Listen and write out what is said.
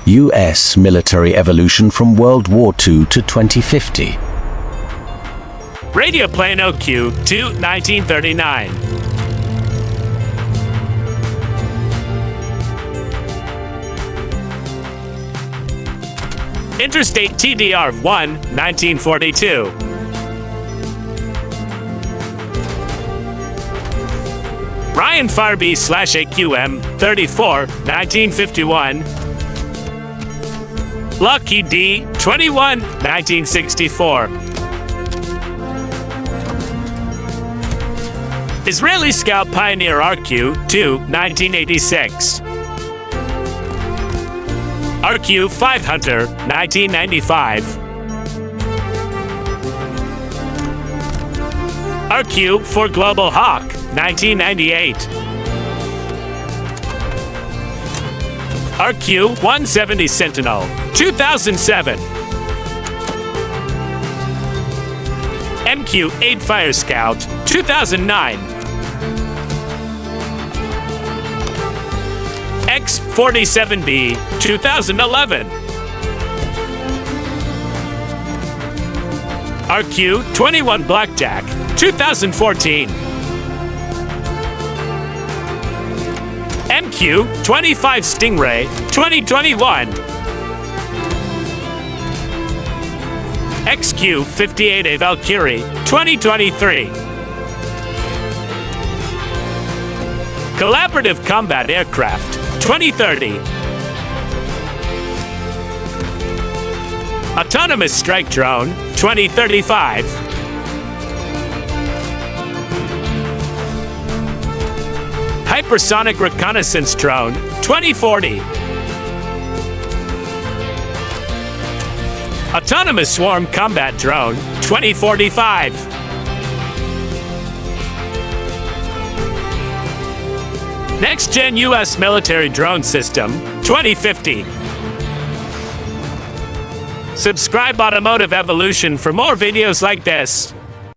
U.S. military evolution from World War II to 2050. Radioplane OQ-2, 1939. Interstate TDR-1, 1942. Ryan Farby/AQM-34, 1951. Lucky D-21, 1964. Israeli Scout Pioneer RQ-2, 1986. RQ-5 Hunter, 1995. RQ-4 Global Hawk, 1998. RQ-170 Sentinel, 2007. MQ-8 Fire Scout, 2009. X-47B, 2011. RQ-21 Blackjack, 2014. MQ-25 Stingray, 2021. XQ-58A Valkyrie, 2023. Collaborative Combat Aircraft, 2030. Autonomous Strike Drone, 2035. Hypersonic Reconnaissance Drone, 2040. Autonomous Swarm Combat Drone, 2045. Next-Gen U.S. Military Drone System, 2050. Subscribe Automotive Evolution for more videos like this.